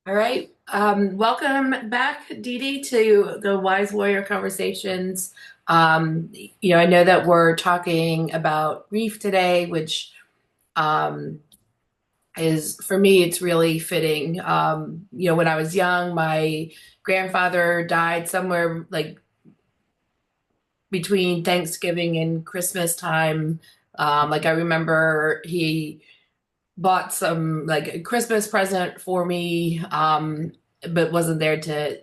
All right. Welcome back, Dee Dee, to the Wise Warrior Conversations. I know that we're talking about grief today, which um, is, for me, it's really fitting. When I was young, my grandfather died somewhere like between Thanksgiving and Christmas time. I remember he bought some like a Christmas present for me, but wasn't there to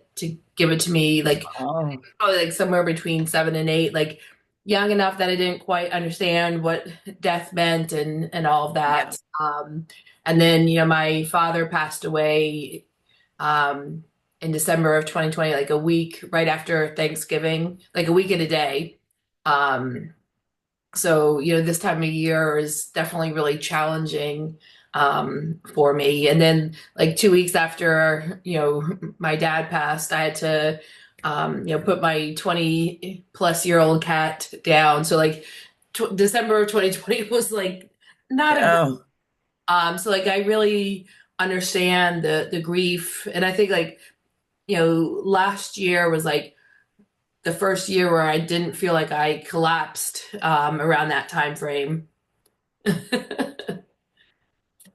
give it to me. Oh, Probably like somewhere between 7 and 8, like young enough that I didn't quite understand what death meant and all of yeah. that. And then my father passed away um, in December of 2020, like a week right after Thanksgiving, like a week and a day. Um, so, this time of year is definitely really challenging for me. And then, like 2 weeks after, my dad passed, I had to, put my 20 plus year old cat down. So, like, December of 2020 was like not a, Oh, so I really understand the grief. And I think, like, last year was like, the first year where I didn't feel like I collapsed around that time frame.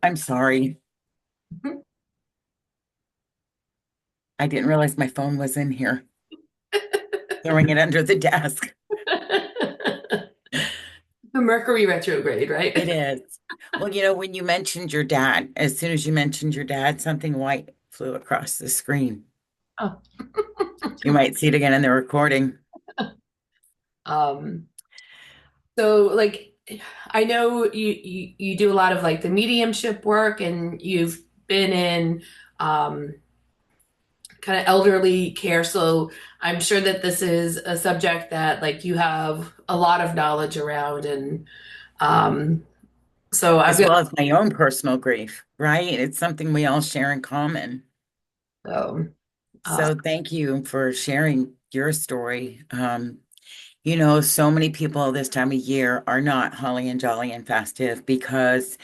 I'm sorry. I didn't realize my phone was in here. Throwing it under the desk. The Mercury retrograde, It right? is. Well, when you mentioned your dad, as soon as you mentioned your dad, something white flew across the screen. Oh. You might see it again in the recording. Um, so like I know you do a lot of like the mediumship work and you've been in um kind of elderly care. So I'm sure that this is a subject that like you have a lot of knowledge around and um so I've As got well as my own personal grief, right? It's something we all share in common. so uh So thank you for sharing your story. So many people this time of year are not holly and jolly and festive because,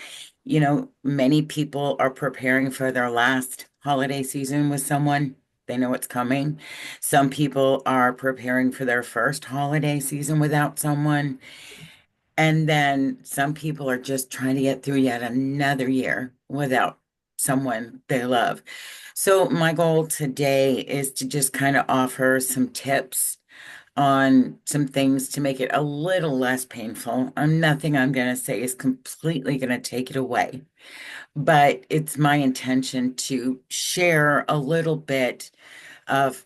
many people are preparing for their last holiday season with someone. They know it's coming. Some people are preparing for their first holiday season without someone. And then some people are just trying to get through yet another year without someone they love. So my goal today is to just kind of offer some tips on some things to make it a little less painful. Nothing I'm going to say is completely going to take it away, but it's my intention to share a little bit of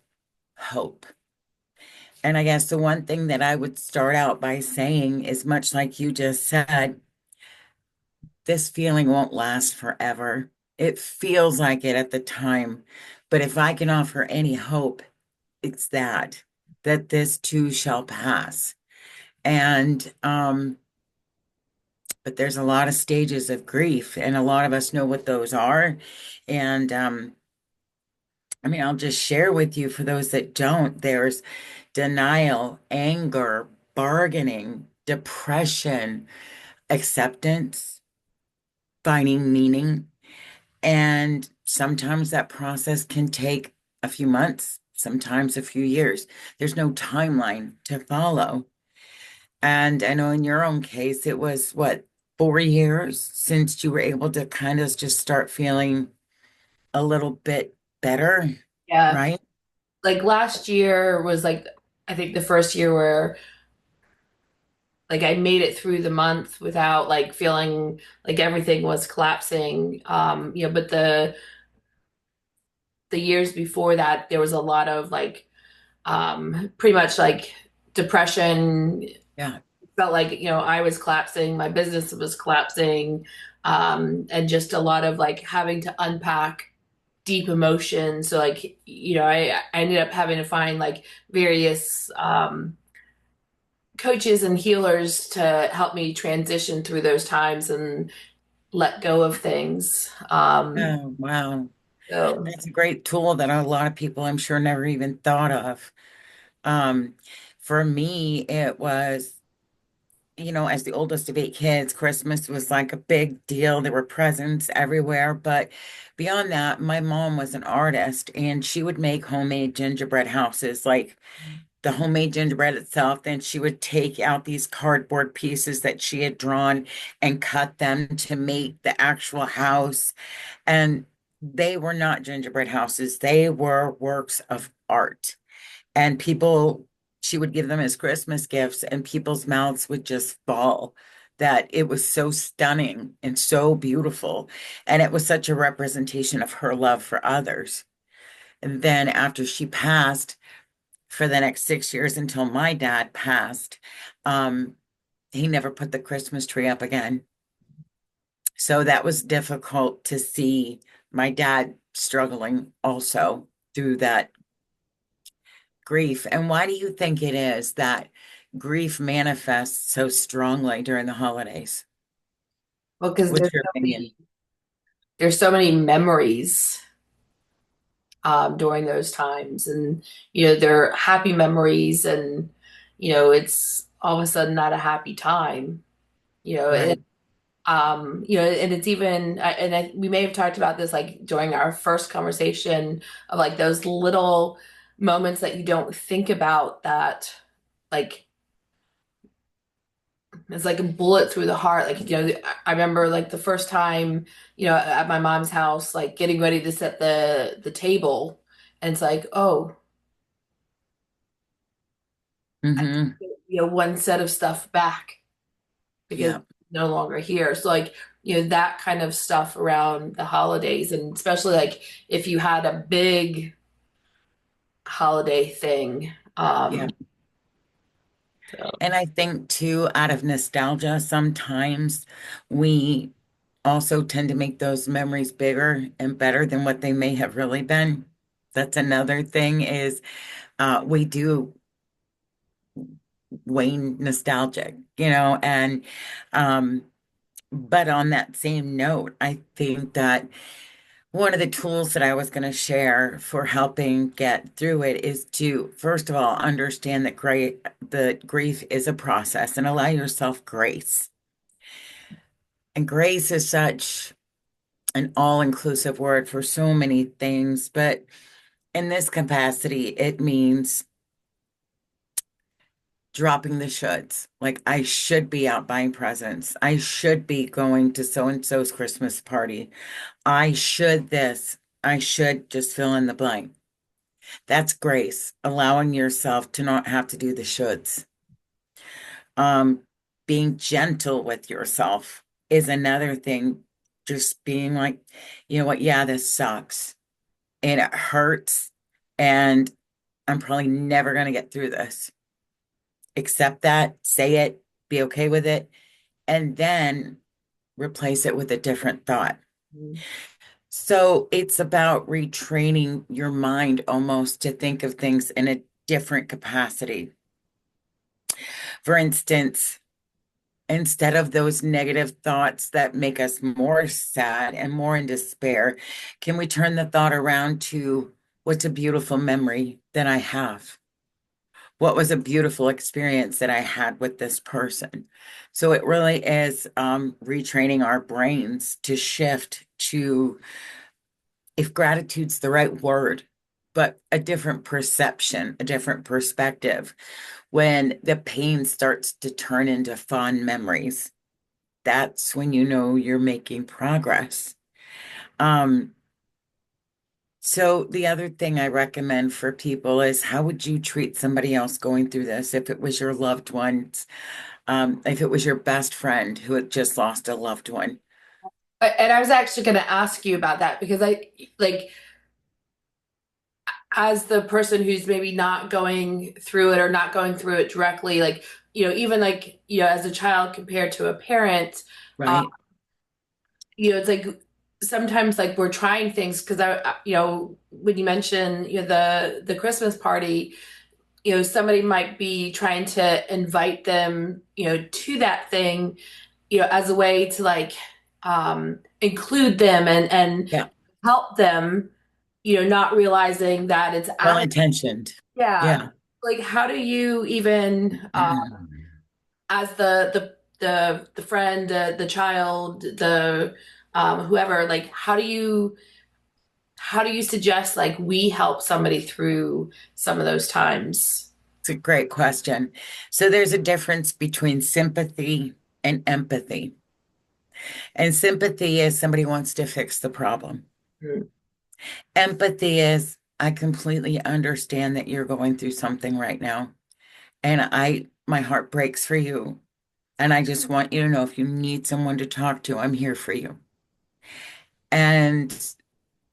hope. And I guess the one thing that I would start out by saying is much like you just said, this feeling won't last forever. It feels like it at the time, but if I can offer any hope, it's that this too shall pass. And but there's a lot of stages of grief, and a lot of us know what those are. And I mean, I'll just share with you for those that don't, there's denial, anger, bargaining, depression, acceptance, finding meaning. And sometimes that process can take a few months, sometimes a few years. There's no timeline to follow. And I know in your own case, it was what, 4 years since you were able to kind of just start feeling a little bit better, yeah. right? Like last year was like I think the first year where like I made it through the month without like feeling like everything was collapsing. But the years before that there was a lot of like pretty much like depression. Yeah. Felt like, I was collapsing, my business was collapsing, and just a lot of like having to unpack deep emotion. So like, I ended up having to find like various coaches and healers to help me transition through those times and let go of things. Oh, wow. So That's a great tool that a lot of people, I'm sure, never even thought of. Um, for me, it was as the oldest of eight kids, Christmas was like a big deal. There were presents everywhere. But beyond that, my mom was an artist and she would make homemade gingerbread houses, like the homemade gingerbread itself. Then she would take out these cardboard pieces that she had drawn and cut them to make the actual house. And they were not gingerbread houses, they were works of art. And she would give them as Christmas gifts, and people's mouths would just fall that it was so stunning and so beautiful. And it was such a representation of her love for others. And then after she passed, for the next 6 years until my dad passed, um, he never put the Christmas tree up again. So that was difficult to see my dad struggling also through that grief. And why do you think it is that grief manifests so strongly during the holidays? Well, because What's your opinion? there's so many memories during those times, and they're happy memories, and it's all of a sudden not a happy time. You know, Right. and it's even, we may have talked about this like during our first conversation of like those little moments that you don't think about that, like it's like a bullet through the heart. Like, I remember like the first time, at my mom's house, like getting ready to set the table, and it's like, oh, I Mm-hmm. one set of stuff back because Yeah. it's no longer here. So like, that kind of stuff around the holidays, and especially like if you had a big holiday thing. Yeah. So And I think too, out of nostalgia, sometimes we also tend to make those memories bigger and better than what they may have really been. That's another thing is we do wane nostalgic, and um, but on that same note, I think that one of the tools that I was going to share for helping get through it is to, first of all, understand that the grief is a process and allow yourself grace. And grace is such an all-inclusive word for so many things, but in this capacity, it means dropping the shoulds. Like, I should be out buying presents. I should be going to so and so's Christmas party. I should this. I should just fill in the blank. That's grace, allowing yourself to not have to do the shoulds. Um, Being gentle with yourself is another thing. Just being like, you know what? Yeah, this sucks and it hurts, and I'm probably never going to get through this. Accept that, say it, be okay with it, and then replace it with a different thought. So it's about retraining your mind almost to think of things in a different capacity. For instance, instead of those negative thoughts that make us more sad and more in despair, can we turn the thought around to what's a beautiful memory that I have? What was a beautiful experience that I had with this person? So it really is retraining our brains to shift to, if gratitude's the right word, but a different perception, a different perspective. When the pain starts to turn into fond memories, that's when you know you're making progress. Um, so the other thing I recommend for people is, how would you treat somebody else going through this if it was your loved ones, if it was your best friend who had just lost a loved one? and I was actually going to ask you about that because I like, as the person who's maybe not going through it or not going through it directly, like, even like, as a child compared to a parent, uh, Right? it's like sometimes like we're trying things because when you mention, the Christmas party, somebody might be trying to invite them, to that thing, as a way to like include them and Yeah. help them, not realizing that it's Well actually, intentioned. yeah, Yeah. like how do you even as the friend, the child, the whoever, like how do you suggest like we help somebody through some of those times? It's a great question. So there's a difference between sympathy and empathy. And sympathy is somebody wants to fix the problem. Mm. Empathy is I completely understand that you're going through something right now. And my heart breaks for you. And I just want you to know if you need someone to talk to, I'm here for you. And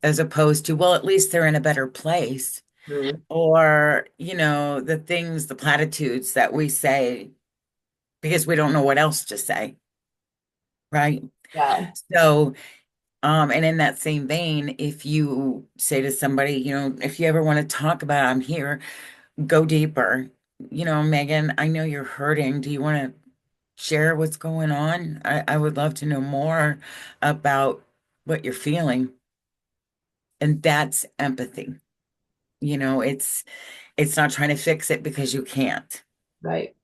as opposed to, well, at least they're in a better place. Mm. Or, the things, the platitudes that we say because we don't know what else to say, right? Yeah. So, and in that same vein, if you say to somebody, if you ever want to talk about, I'm here, go deeper. Megan, I know you're hurting. Do you want to share what's going on? I would love to know more about what you're feeling. And that's empathy. It's not trying to fix it because you can't. Right.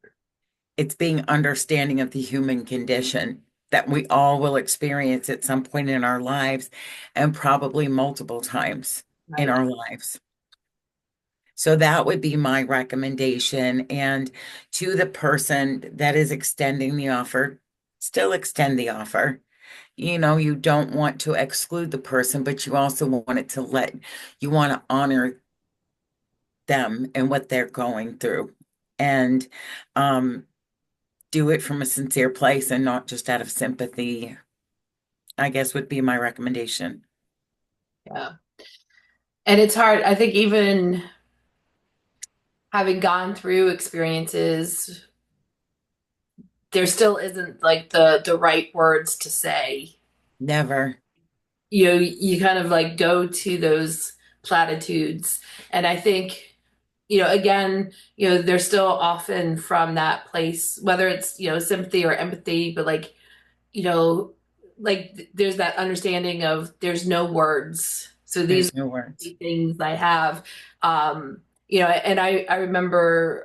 It's being understanding of the human condition that we all will experience at some point in our lives and probably multiple times in Right. our lives. So that would be my recommendation. And to the person that is extending the offer, still extend the offer. You don't want to exclude the person, but you also want it to you want to honor them and what they're going through. And do it from a sincere place and not just out of sympathy, I guess would be my recommendation. Yeah. And it's hard. I think even having gone through experiences, there still isn't like the right words to say. Never. You kind of like go to those platitudes. And I think, again, they're still often from that place, whether it's, sympathy or empathy, but like, you know, there's that understanding of there's no words. So these are There's no words. the things I have. Um, and I remember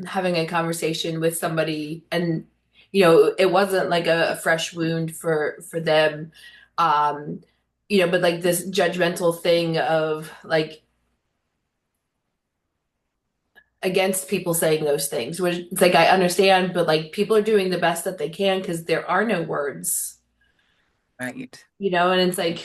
having a conversation with somebody, and it wasn't like a fresh wound for them. Um, but like this judgmental thing of like against people saying those things, which it's like I understand, but like people are doing the best that they can because there are no words, Right. and it's like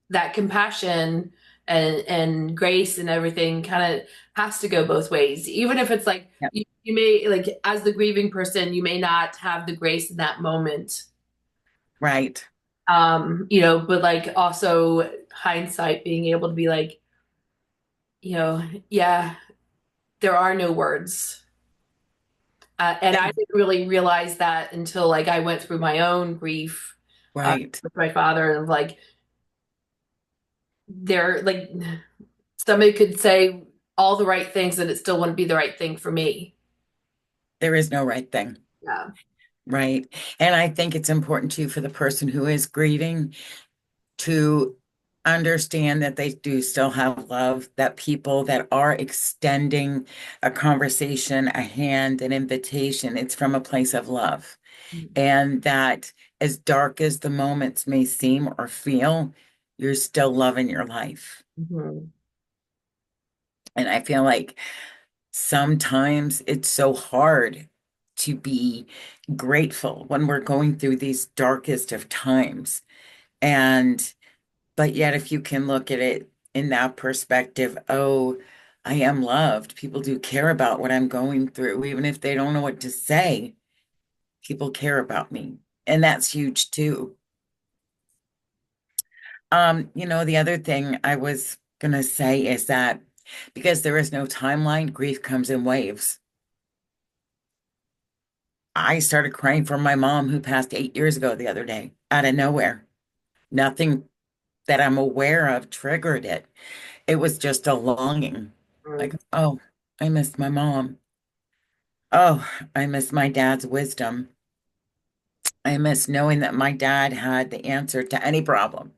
that compassion and grace and everything kind of has to go both ways. Even if it's like Yep. you may like as the grieving person, you may not have the grace in that moment. Right. But like also hindsight being able to be like, yeah, there are no words. And I didn't really realize that until like I went through my own grief Right. with my father and like there like somebody could say all the right things and it still wouldn't be the right thing for me. There is no right thing. Yeah. Right. And I think it's important too for the person who is grieving to understand that they do still have love, that people that are extending a conversation, a hand, an invitation, it's from a place of love. And that as dark as the moments may seem or feel, you're still loving your life. Mm-hmm. And I feel like sometimes it's so hard to be grateful when we're going through these darkest of times. And, but yet, if you can look at it in that perspective, oh, I am loved. People do care about what I'm going through, even if they don't know what to say. People care about me. And that's huge too. The other thing I was gonna say is that because there is no timeline, grief comes in waves. I started crying for my mom who passed 8 years ago the other day out of nowhere. Nothing that I'm aware of triggered it. It was just a longing. Like, oh, I miss my mom. Oh, I miss my dad's wisdom. I miss knowing that my dad had the answer to any problem.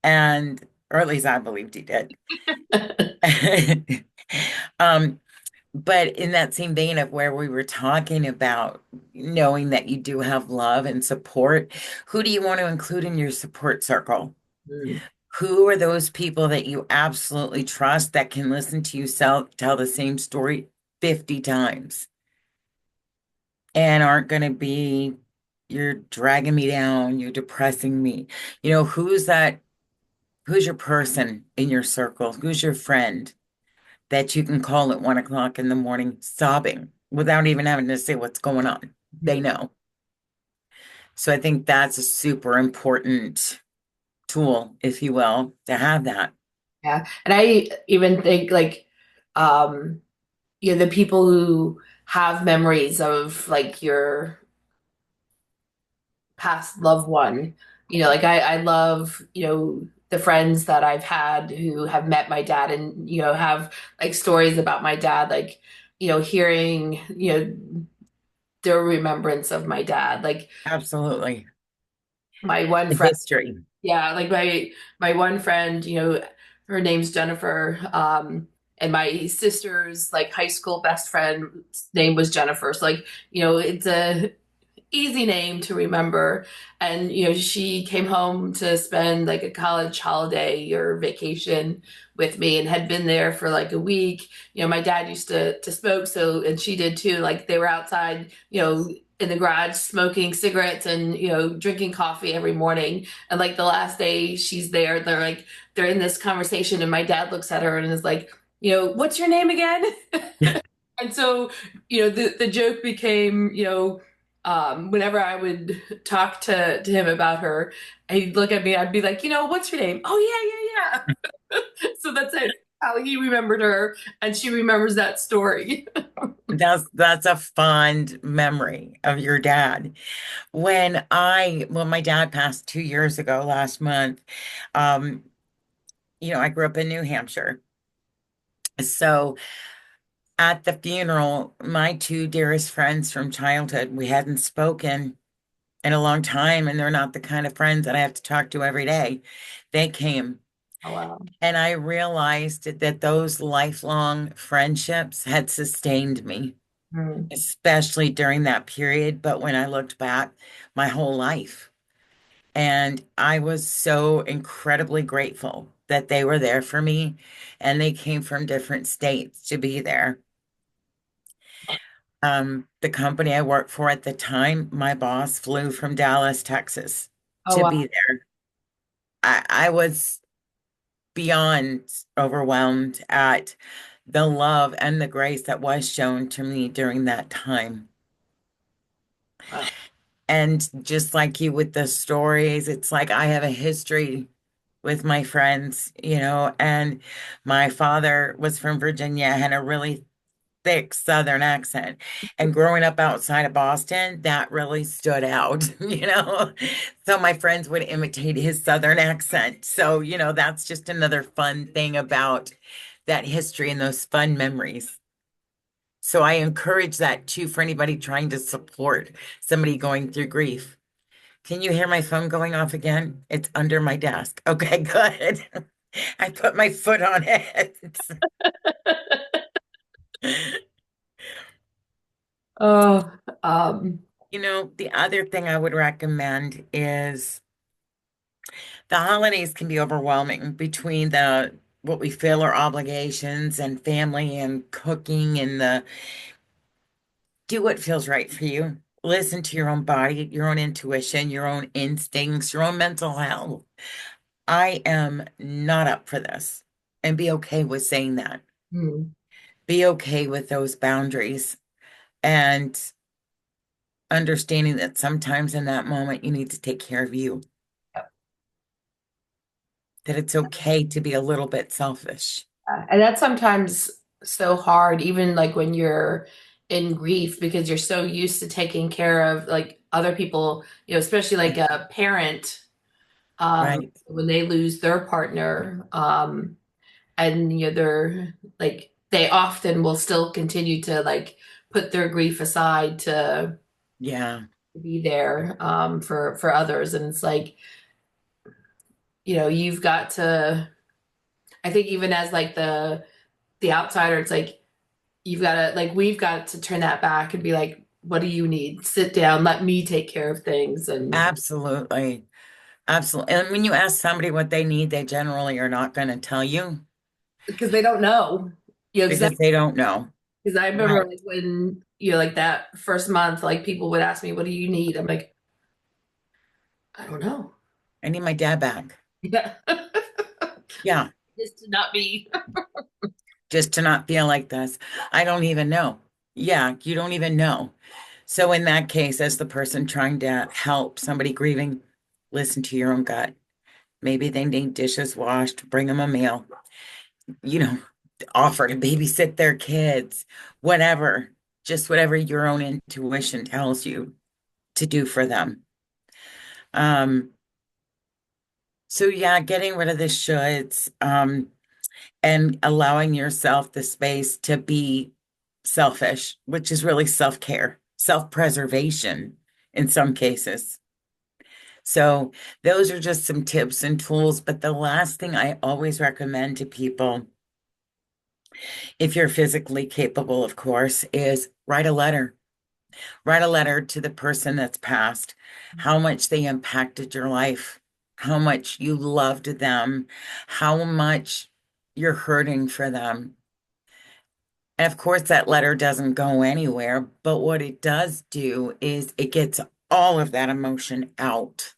And, or at least I believed he did. Um, But in that same vein of where we were talking about knowing that you do have love and support, who do you want to include in your support circle? Mm. Who are those people that you absolutely trust that can listen to you tell the same story 50 times and aren't going to be, you're dragging me down, you're depressing me. Who's your person in your circle? Who's your friend that you can call at 1 o'clock in the morning sobbing without even having to say what's going on? They Mhm. know. So I think that's a super important tool, if you will, to have that. Yeah. And I even think like, um, the people who have memories of like your past loved one, like I love, the friends that I've had who have met my dad and, have like stories about my dad, like, hearing, their remembrance of my dad. Like Absolutely. my one The friend, history. yeah, like my one friend, her name's Jennifer. And my sister's like high school best friend's name was Jennifer. So like, it's a easy name to remember. And, she came home to spend like a college holiday or vacation with me and had been there for like a week. My dad used to smoke, so, and she did too. Like they were outside, in the garage smoking cigarettes and, drinking coffee every morning. And like the last day she's there, they're in this conversation and my dad looks at her and is like, what's your name again? And so, the joke became, whenever I would talk to him about her, he'd look at me, I'd be like, what's your name? Oh, yeah, yeah, yeah. So that's it, how he remembered her, and she remembers that story. That's a fond memory of your dad. When my dad passed 2 years ago last month, um, I grew up in New Hampshire. So at the funeral, my two dearest friends from childhood, we hadn't spoken in a long time, and they're not the kind of friends that I have to talk to every day. They came, Oh, wow. and I realized that those lifelong friendships had sustained me, Mm, especially during that period. But when I looked back, my whole life. And I was so incredibly grateful that they were there for me and they came from different states to be there. The company I worked for at the time, my boss flew from Dallas, Texas oh, to wow. be there. I was beyond overwhelmed at the love and the grace that was shown to me during that time. Wow. And just like you with the stories, it's like I have a history with my friends, and my father was from Virginia, had a really thick Southern accent. And growing up outside of Boston, that really stood out, So my friends would imitate his Southern accent. So, that's just another fun thing about that history and those fun memories. So I encourage that too for anybody trying to support somebody going through grief. Can you hear my phone going off again? It's under my desk. Okay, good. I put my foot on it. Oh, um, The other thing I would recommend is the holidays can be overwhelming between the what we feel are obligations and family and cooking and the do what feels right for you. Listen to your own body, your own intuition, your own instincts, your own mental health. I am not up for this. And be okay with saying that. mm, Be okay with those boundaries and understanding that sometimes in that moment you need to take care of you, that it's okay to be a little bit selfish. and that's sometimes so hard, even like when you're in grief, because you're so used to taking care of like other people, especially like a parent, Right. when they lose their partner, and they're like they often will still continue to like put their grief aside to Yeah. be there, for others, and it's like, you've got to, I think even as like the outsider, it's like you've got to like we've got to turn that back and be like, what do you need? Sit down, let me take care of things, and Absolutely. Absolutely. And when you ask somebody what they need, they generally are not going to tell you because they don't know. You know, because they don't know. because I remember Right. like when like that first month, like people would ask me, "What do you need?" I'm like, I don't know. I need my dad back. Yeah, Yeah. just to not be. Just to not feel like this. I don't even know. Yeah, you don't even know. So in that case, as the person trying to help somebody grieving, listen to your own gut. Maybe they need dishes washed, bring them a meal, you know, offer to babysit their kids, whatever, just whatever your own intuition tells you to do for them. Um, so yeah, getting rid of the shoulds, and allowing yourself the space to be selfish, which is really self-care, self-preservation in some cases. So those are just some tips and tools. But the last thing I always recommend to people, if you're physically capable, of course, is write a letter. Write a letter to the person that's passed, how much they impacted your life, how much you loved them, how much you're hurting for them. And of course, that letter doesn't go anywhere, but what it does do is it gets all of that emotion out.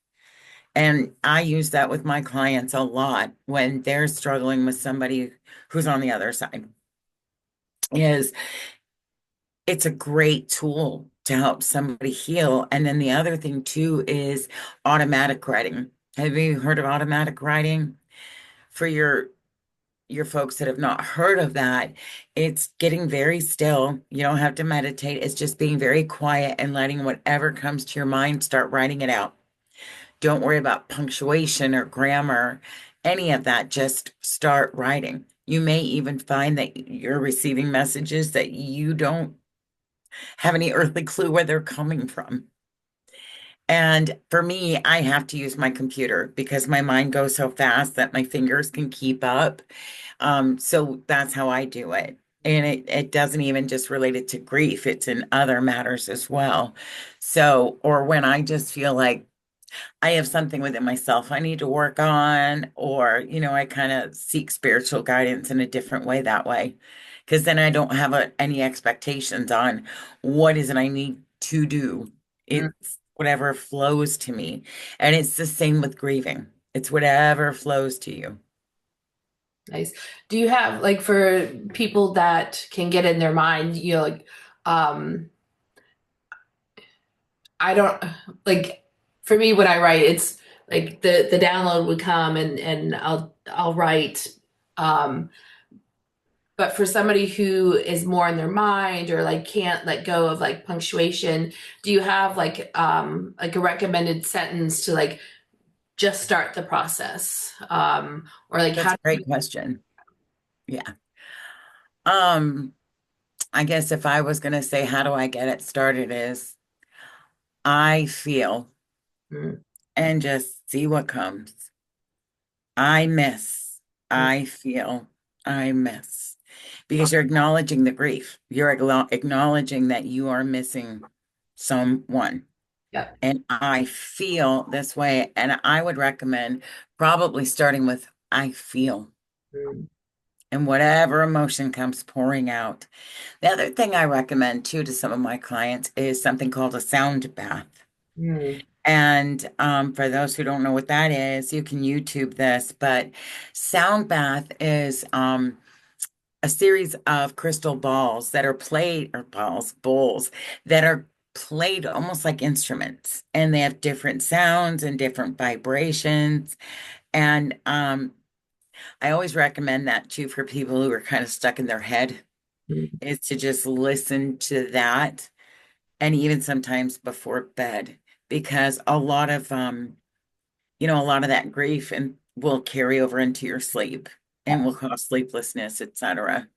And I use that with my clients a lot when they're struggling with somebody who's on the other side. Is it's a great tool to help somebody heal. And then the other thing too is automatic writing. Have you heard of automatic writing? For your folks that have not heard of that, it's getting very still. You don't have to meditate. It's just being very quiet and letting whatever comes to your mind start writing it out. Don't worry about punctuation or grammar, any of that. Just start writing. You may even find that you're receiving messages that you don't have any earthly clue where they're coming from. And for me, I have to use my computer because my mind goes so fast that my fingers can keep up. So that's how I do it. And it doesn't even just relate it to grief, it's in other matters as well. So, or when I just feel like I have something within myself I need to work on, or, I kind of seek spiritual guidance in a different way that way. Because then I don't have any expectations on what is it I need to do. Mm, It's whatever flows to me. And it's the same with grieving. It's whatever flows to you. nice. Do you have like for people that can get in their mind, like um I don't like for me when I write, it's like the download would come and I'll write. Um, but for somebody who is more in their mind or like can't let go of like punctuation, do you have like a recommended sentence to like just start the process? Or like That's how a great question. Yeah. Um, I guess if I was going to say, how do I get it started, is I feel Mm, and just see what comes. I miss, mm, I feel, I miss. Because you're acknowledging the grief. You're acknowledging that you are missing someone. yeah. And I feel this way. And I would recommend probably starting with I feel Mm, and whatever emotion comes pouring out. The other thing I recommend too to some of my clients is something called a sound bath. mm, And for those who don't know what that is, you can YouTube this. But sound bath is a series of crystal balls that are played, or bowls that are played almost like instruments, and they have different sounds and different vibrations. And I always recommend that too for people who are kind of stuck in their head, mm. is to just listen to that, and even sometimes before bed, because a lot of that grief and will carry over into your sleep and will cause sleeplessness, etc.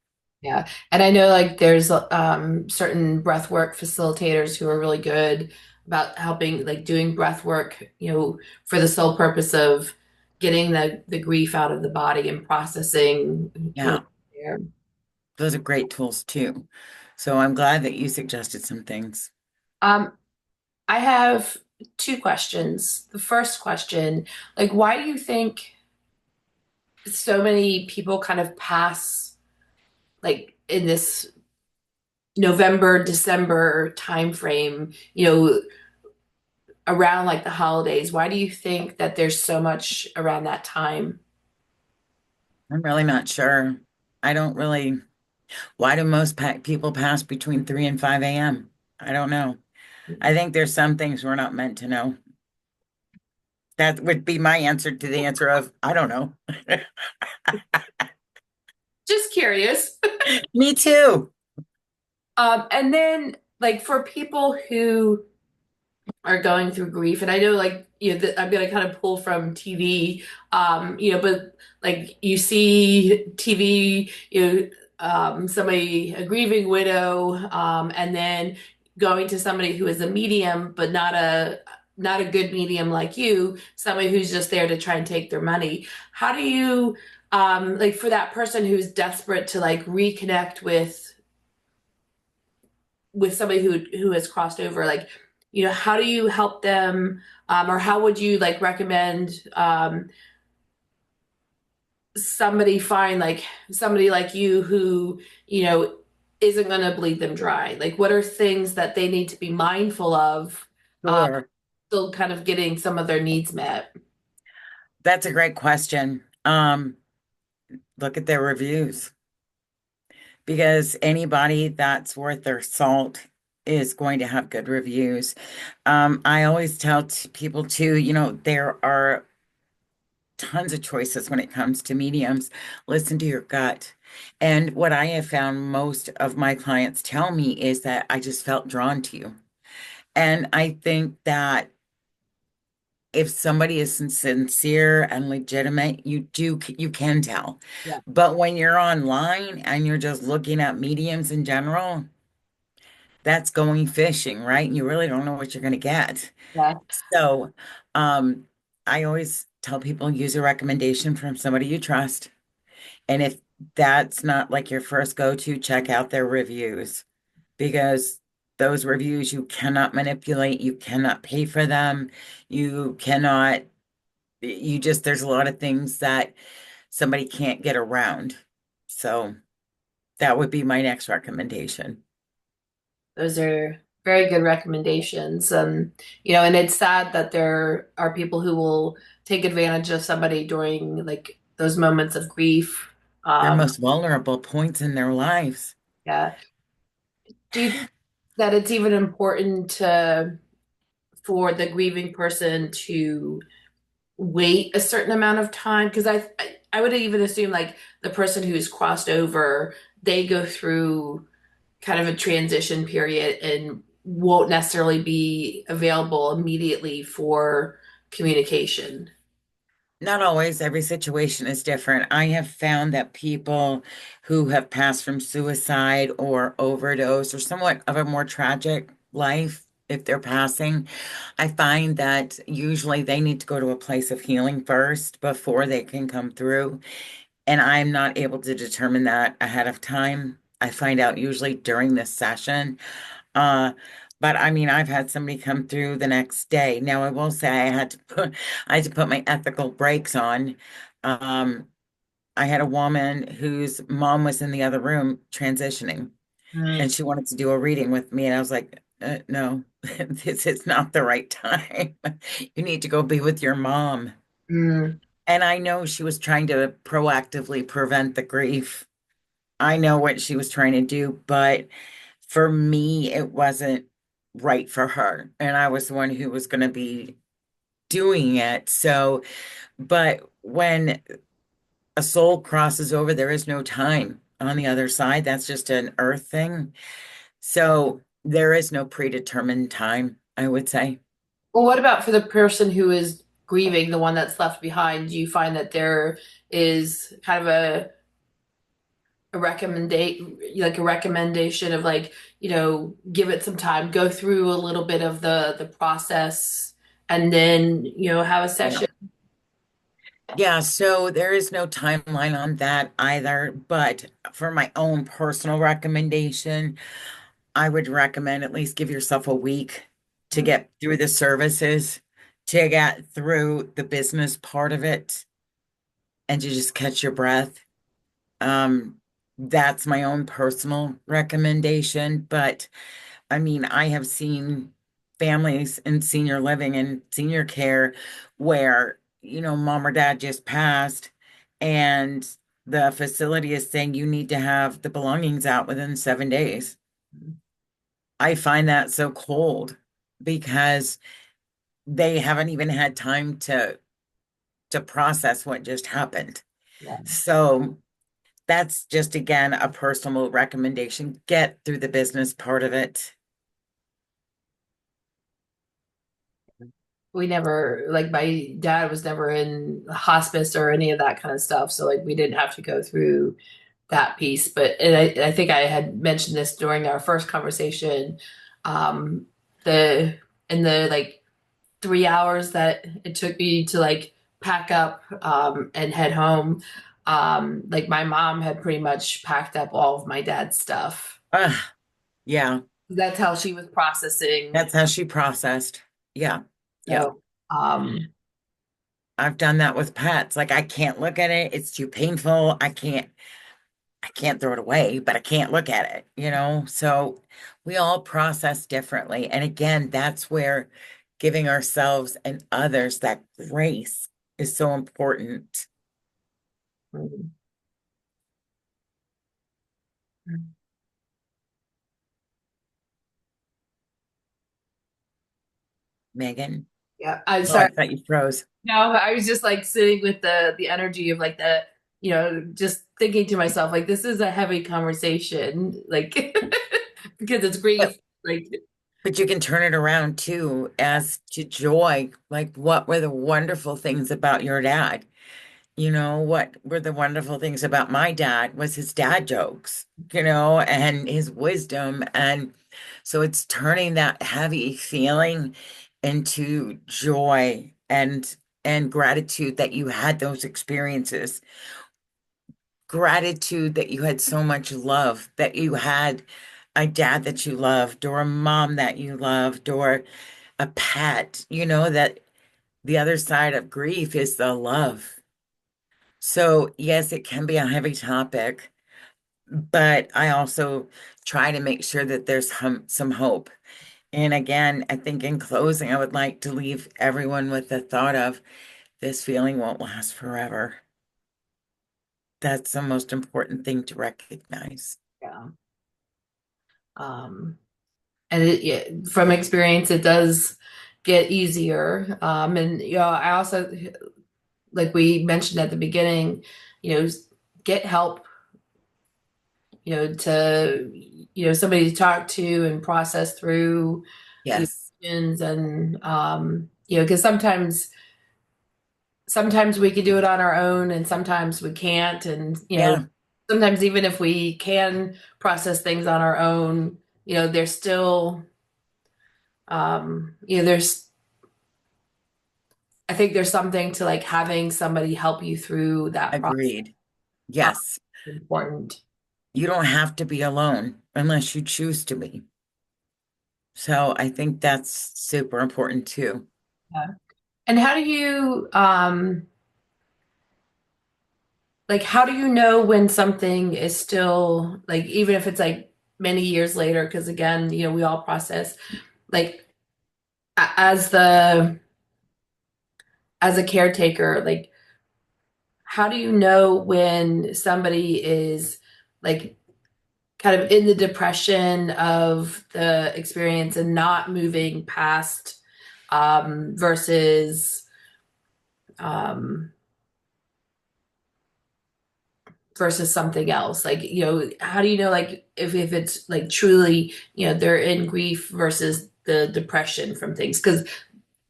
Yeah. And I know like there's certain breath work facilitators who are really good about helping like doing breath work, for the sole purpose of getting the grief out of the body and processing, Yeah. there. those are great tools too. So I'm glad that you suggested some things. Um, I have two questions. The first question, like, why do you think so many people kind of pass like in this November, December timeframe, around like the holidays? Why do you think that there's so much around that time? I'm really not sure. I don't really, why do most people pass between 3 and 5 a.m.? I don't know. I think there's some things we're not meant to know. That would be my answer to the answer of, I don't know. Just curious. Me too. And then like for people who are going through grief, and I know like I'm gonna kind of pull from TV, but like you see TV, somebody a grieving widow, and then going to somebody who is a medium, but not a good medium like you, somebody who's just there to try and take their money. How do you like for that person who's desperate to like reconnect with somebody who has crossed over, like how do you help them, or how would you like recommend somebody find like somebody like you who isn't going to bleed them dry? Like what are things that they need to be mindful of, um, Sure. still kind of getting some of their needs met? That's a great question. Look at their reviews because anybody that's worth their salt is going to have good reviews. I always tell people too, there are tons of choices when it comes to mediums. Listen to your gut. And what I have found most of my clients tell me is that I just felt drawn to you. And I think that if somebody is sincere and legitimate, you can tell. Yeah. But when you're online and you're just looking at mediums in general, that's going fishing, right? And you really don't know what you're going to get. Yeah. So, um, I always tell people use a recommendation from somebody you trust. And if that's not like your first go-to, check out their reviews because those reviews you cannot manipulate, you cannot pay for them, you cannot, there's a lot of things that somebody can't get around. So that would be my next recommendation. Those are very good recommendations. And it's sad that there are people who will take advantage of somebody during like those moments of grief. Their Um, most vulnerable points in their lives. yeah. Do you think that it's even important for the grieving person to wait a certain amount of time? Because I would even assume like the person who's crossed over, they go through kind of a transition period and won't necessarily be available immediately for communication. Not always, every situation is different. I have found that people who have passed from suicide or overdose or somewhat of a more tragic life, if they're passing, I find that usually they need to go to a place of healing first before they can come through. And I'm not able to determine that ahead of time. I find out usually during this session. Uh, but I mean, I've had somebody come through the next day. Now, I will say I had to put my ethical brakes on. Um, I had a woman whose mom was in the other room transitioning, Mm, and she wanted to do a reading with me, and I was like, no, this is not the right time. You need to go be with your mom. mm. And I know she was trying to proactively prevent the grief. I know what she was trying to do, but for me, it wasn't right for her. And I was the one who was going to be doing it. So, but when a soul crosses over, there is no time on the other side. That's just an earth thing. So there is no predetermined time, I would say. Well, what about for the person who is grieving, the one that's left behind? Do you find that there is kind of a recommendation of like, give it some time, go through a little bit of the process, and then, have a Yeah. session? Yeah, so there is no timeline on that either, but for my own personal recommendation, I would recommend at least give yourself a week to get through the services, to get through the business part of it, and to just catch your breath. Um, that's my own personal recommendation, but I mean, I have seen families in senior living and senior care where, mom or dad just passed and the facility is saying you need to have the belongings out within 7 days. I find that so cold because they haven't even had time to process what just happened. Yeah. So that's just again a personal recommendation. Get through the business part of it. We never, like, my dad was never in hospice or any of that kind of stuff, so like we didn't have to go through that piece. But and I think I had mentioned this during our first conversation. Um, the in the like 3 hours that it took me to like pack up and head home, like my mom had pretty much packed up all of my dad's stuff. Ah, yeah. That's how she was processing. That's how she processed. Yeah. Yeah. So, um, I've done that with pets. Like I can't look at it. It's too painful. I can't throw it away, but I can't look at it. So we all process differently. And again, that's where giving ourselves and others that grace is so important. Megan. yeah, I'm Oh, I sorry. thought you froze. No, I was just like sitting with the energy of like just thinking to myself, like this is a heavy conversation, like because it's But grief. Like, but you can turn it around too as to joy. Like what were the wonderful things about your dad? What were the wonderful things about my dad was his dad jokes, and his wisdom. And so it's turning that heavy feeling into joy and gratitude that you had those experiences. Gratitude that you had so much love, that you had a dad that you loved, or a mom that you loved, or a pet, that the other side of grief is the love. So, yes, it can be a heavy topic, but I also try to make sure that there's some hope. And again, I think in closing, I would like to leave everyone with the thought of this feeling won't last forever. That's the most important thing to recognize. yeah. Um, and yeah, from experience, it does get easier. And I also, like we mentioned at the beginning, you know, get help, to somebody to talk to and process through Yes. emotions, and because sometimes we can do it on our own and sometimes we can't, and Yeah, sometimes even if we can process things on our own, there's still there's I think there's something to like having somebody help you through that process. agreed. Yes. Important. You don't have to be alone unless you choose to be. So I think that's super important too. Yeah. And how do you like how do you know when something is still like, even if it's like many years later, because again, we all process, like, as a caretaker, like how do you know when somebody is like kind of in the depression of the experience and not moving past, versus um, something else? Like, how do you know, like, if it's like truly, they're in grief versus the depression from things? Because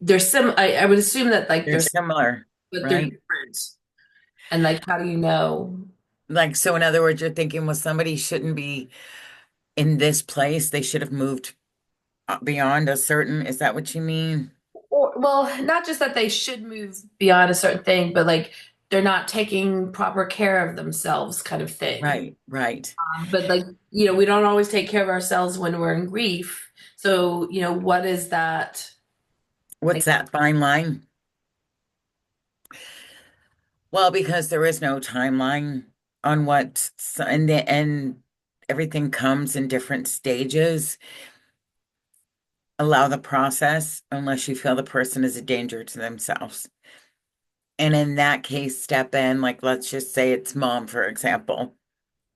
I would assume that like They're there's, similar, but they're right? different. And like, how do you know? Like, so in other words, you're thinking, well, somebody shouldn't be in this place. They should have moved beyond a certain, is that what you mean? well, not just that they should move beyond a certain thing, but like they're not taking proper care of themselves, kind of thing. Right, right. But like, we don't always take care of ourselves when we're in grief. So, what is that? What's Like, that fine line? Well, because there is no timeline on and everything comes in different stages. Allow the process unless you feel the person is a danger to themselves. And in that case, step in, like let's just say it's mom, for example.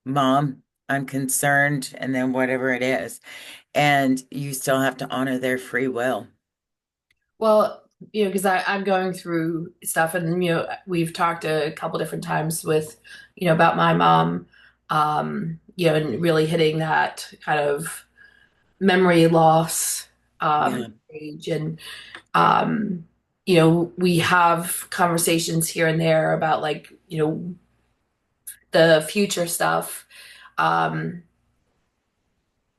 Mom, I'm concerned, and then whatever it is. And you still have to honor their free will. well, because I'm going through stuff, and we've talked a couple different times with, about my mom, and really hitting that kind of memory loss Yeah, age, and we have conversations here and there about like, the future stuff. Um,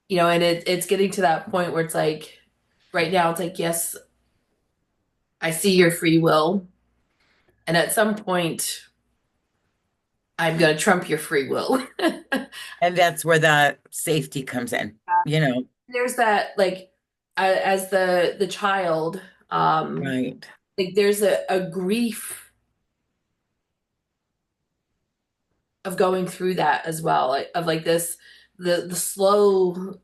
and it's getting to that point where it's like right now it's like, yes, I see your free will, and at some point I'm gonna trump your free will. and that's where the safety comes in, you know, There's that like as the child, right. like there's a grief of going through that as well, like of like this the slow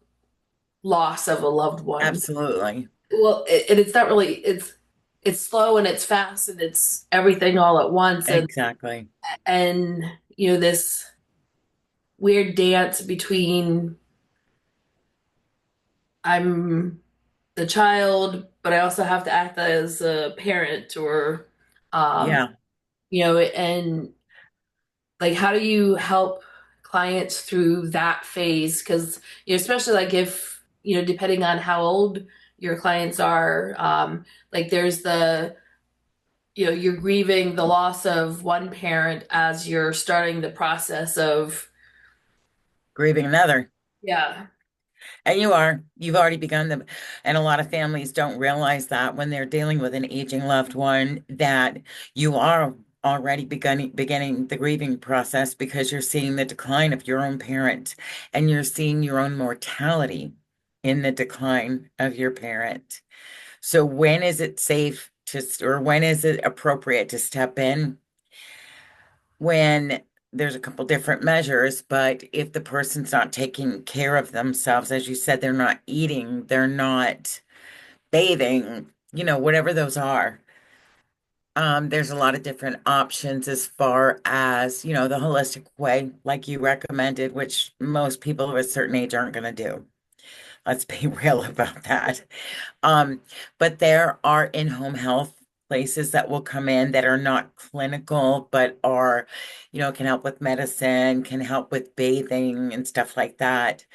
loss of a loved one. Absolutely. Well, and it's not really it's slow and it's fast and it's everything all at once, Exactly. and this weird dance between I'm the child, but I also have to act as a parent, or um Yeah. and like how do you help clients through that phase? Because especially like if depending on how old your clients are, like there's the you're grieving the loss of one parent as you're starting the process of Grieving another. yeah. And you've already begun them. And a lot of families don't realize that when they're dealing with an aging loved one, that you are already beginning the grieving process because you're seeing the decline of your own parent and you're seeing your own mortality in the decline of your parent. So when is it safe or when is it appropriate to step in? When there's a couple different measures, but if the person's not taking care of themselves, as you said, they're not eating, they're not bathing, whatever those are. There's a lot of different options as far as, the holistic way, like you recommended, which most people of a certain age aren't going to do. Let's be real about that. Um, but there are in-home health places that will come in that are not clinical, but are, can help with medicine, can help with bathing and stuff like that.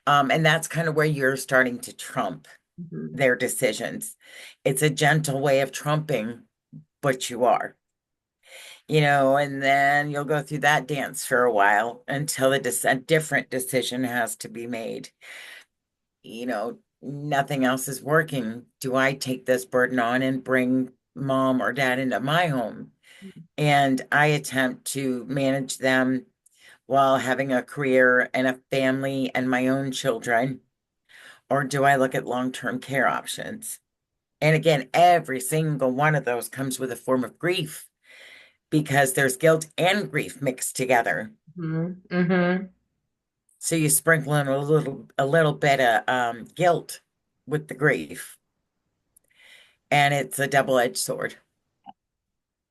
And that's kind of where you're starting to trump Mhm. their decisions. It's a gentle way of trumping what you are, and then you'll go through that dance for a while until a different decision has to be made. Nothing else is working. Do I take this burden on and bring mom or dad into my home? And I attempt to manage them while having a career and a family and my own children? Or do I look at long-term care options? And again, every single one of those comes with a form of grief because there's guilt and grief mixed together. Mhm. Mhm. So you sprinkle in a little bit of guilt with the grief, and it's a double-edged sword.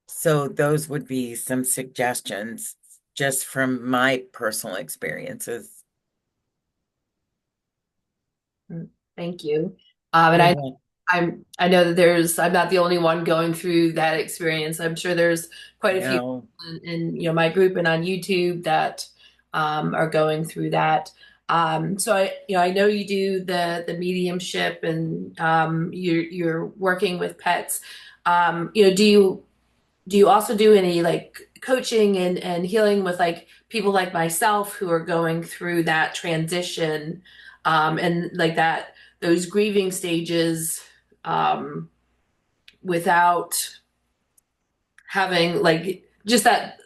So those would be some suggestions just from my personal experiences. Thank you. And You're I welcome. I know that I'm not the only one going through that experience. I'm sure there's quite a few No, in my group and on YouTube that are going through that. So I know you do the mediumship, and you're working with pets. Do you also do any like coaching and healing with like people like myself who are going through that transition, and like that those grieving stages, um, without having like just that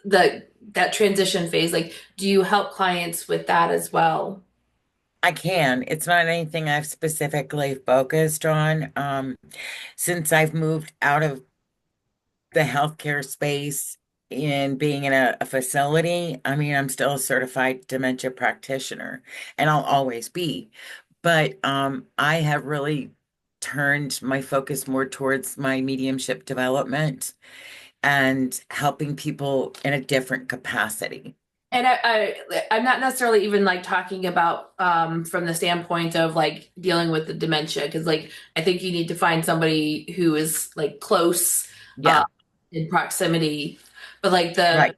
transition phase. Like, do you help clients with that as well? I can. It's not anything I've specifically focused on. Since I've moved out of the healthcare space and being in a facility, I mean, I'm still a certified dementia practitioner and I'll always be. But I have really turned my focus more towards my mediumship development and helping people in a different capacity. And I'm not necessarily even like talking about from the standpoint of like dealing with the dementia, because like I think you need to find somebody who is like close uh, Yeah, in proximity, but like the right.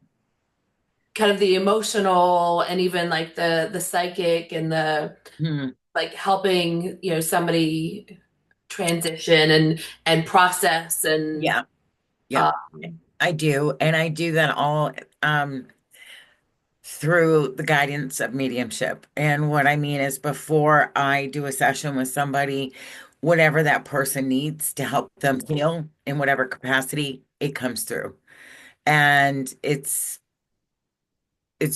kind of the emotional and even like the psychic and the Hmm. like helping somebody transition and process and Yeah, yeah, uh, I do. And I do that all through the guidance of mediumship. And what I mean is before I do a session with somebody, whatever that person needs to help them heal in whatever capacity, it comes through. And it's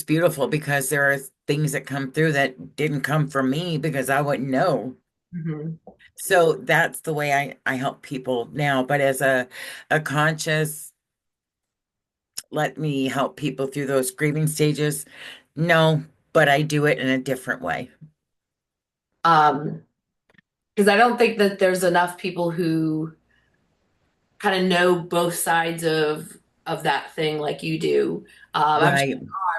beautiful because there are things that come through that didn't come from me because I wouldn't know. mhm. So that's the way I help people now. But as a conscious, let me help people through those grieving stages. No, but I do it in a different way. um because I don't think that there's enough people who kind of know both sides of that thing like you do. I'm sure, Right.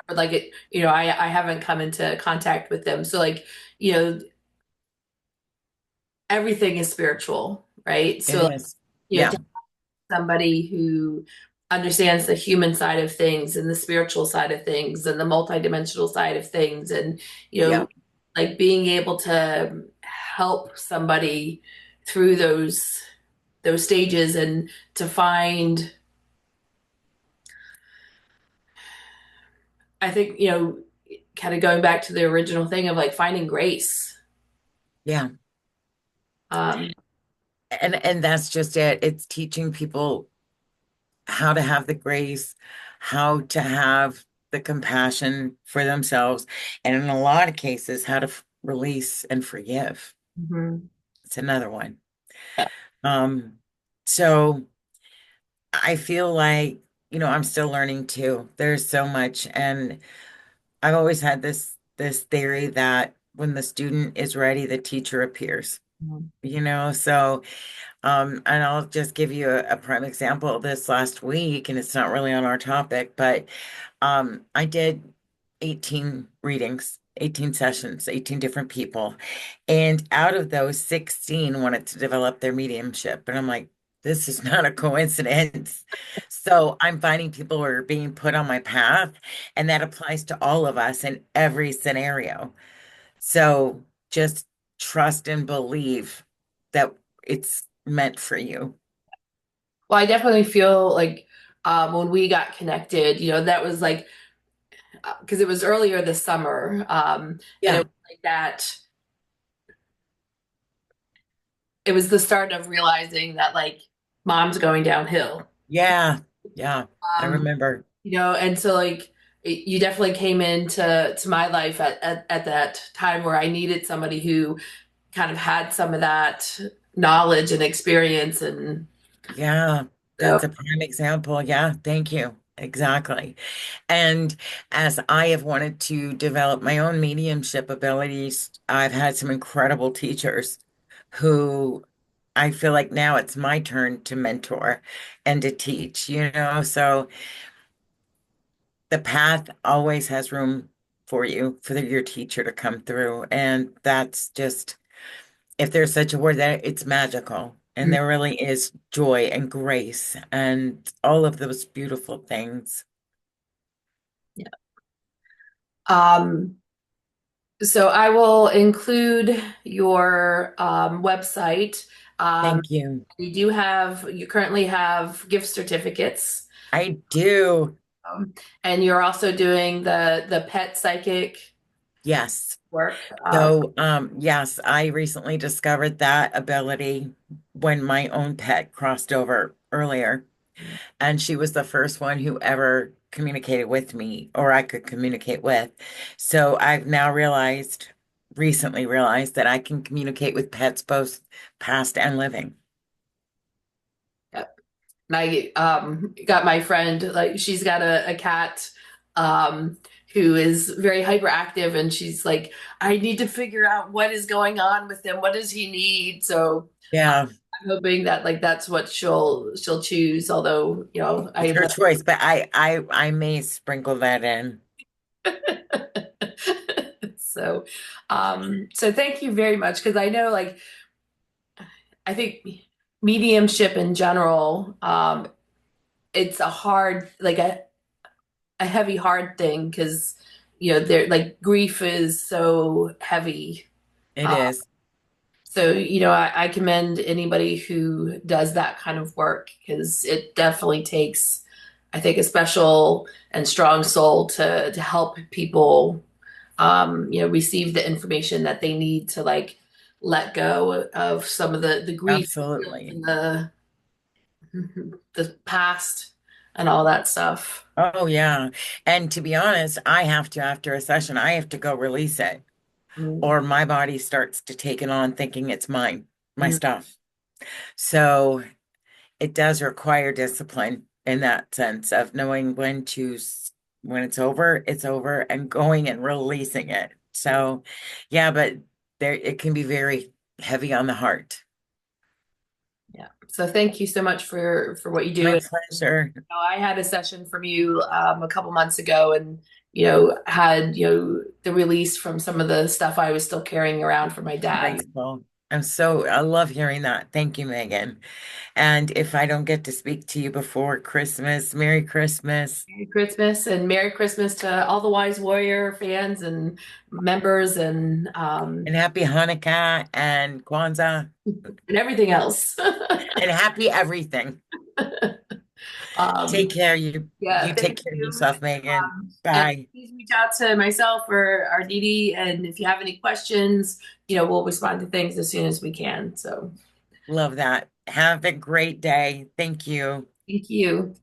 but like it, I haven't come into contact with them. So like, you know, everything is spiritual, right? It So like, is. to Yeah. have somebody who understands the human side of things and the spiritual side of things and the multidimensional side of things and you Yeah. know, like being able to help somebody through those stages and to find I think, kind of going back to the original thing of like finding grace. Yeah. Um, And that's just it. It's teaching people how to have the grace, how to have the compassion for themselves, and in a lot of cases, how to release and forgive. mhm. It's another one. Um, so I feel like, I'm still learning too. There's so much, and I've always had this theory that when the student is ready, the teacher appears. So and I'll just give you a prime example this last week, and it's not really on our topic, but I did 18 readings, 18 sessions, 18 different people. And out of those, 16 wanted to develop their mediumship. And I'm like, this is not a coincidence. So I'm finding people are being put on my path, and that applies to all of us in every scenario. So just trust and believe that it's meant for you. Well, I definitely feel like when we got connected, that was like because it was earlier this summer, and it Yeah. was like that. It was the start of realizing that like mom's going downhill. Yeah. Yeah. I Um, remember. and so like you definitely came into my life at that time where I needed somebody who kind of had some of that knowledge and experience and Yeah. so That's a prime example. Yeah. Thank you. Exactly. And as I have wanted to develop my own mediumship abilities, I've had some incredible teachers who I feel like now it's my turn to mentor and to teach. So the path always has room for you, for your teacher to come through. And that's just, if there's such a word, that it's magical. And there really is joy and grace and all of those beautiful things. yeah. Um, so I will include your website. Um, Thank you. you currently have gift certificates, I do. and you're also doing the pet psychic Yes. work. So, yes, I recently discovered that ability when my own pet crossed over earlier, and she was the first one who ever communicated with me or I could communicate with. So I've now recently realized that I can communicate with pets both past and living. Yep. And I got my friend, like she's got a cat um who is very hyperactive, and she's like, I need to figure out what is going on with him. What does he need? So Yeah, I'm hoping that like that's what she'll choose, although, I it's am her choice, but I may sprinkle that in. so so thank you very much, because I know, like, I think mediumship in general, it's a hard, like a heavy, hard thing, because there, like, grief is so heavy. It Uh, is. so I commend anybody who does that kind of work, because it definitely takes, I think, a special and strong soul to help people receive the information that they need to, like, let go of some of the grief Absolutely. and the past and all that stuff. Oh yeah. And to be honest, I have to, after a session, I have to go release it, Mm, or my body starts to take it on thinking it's mine, my mm. stuff. So it does require discipline in that sense of knowing when it's over, and going and releasing it. So yeah, but there it can be very heavy on the heart. Yeah. So thank you so much for what you do. My And, pleasure. I had a session from you a couple months ago, and had the release from some of the stuff I was still carrying around for my dad. Grateful. I love hearing that. Thank you, Megan. And if I don't get to speak to you before Christmas, Merry Christmas Merry Christmas, and Merry Christmas to all the Wise Warrior fans and members, and Happy Hanukkah and Kwanzaa and everything else. and happy everything. Take um, care. You yeah, take thank care of you. yourself, Megan. And Bye. please reach out to myself or Dee Dee, and if you have any questions, we'll respond to things as soon as we can. So Love that. Have a great day. Thank you. thank you.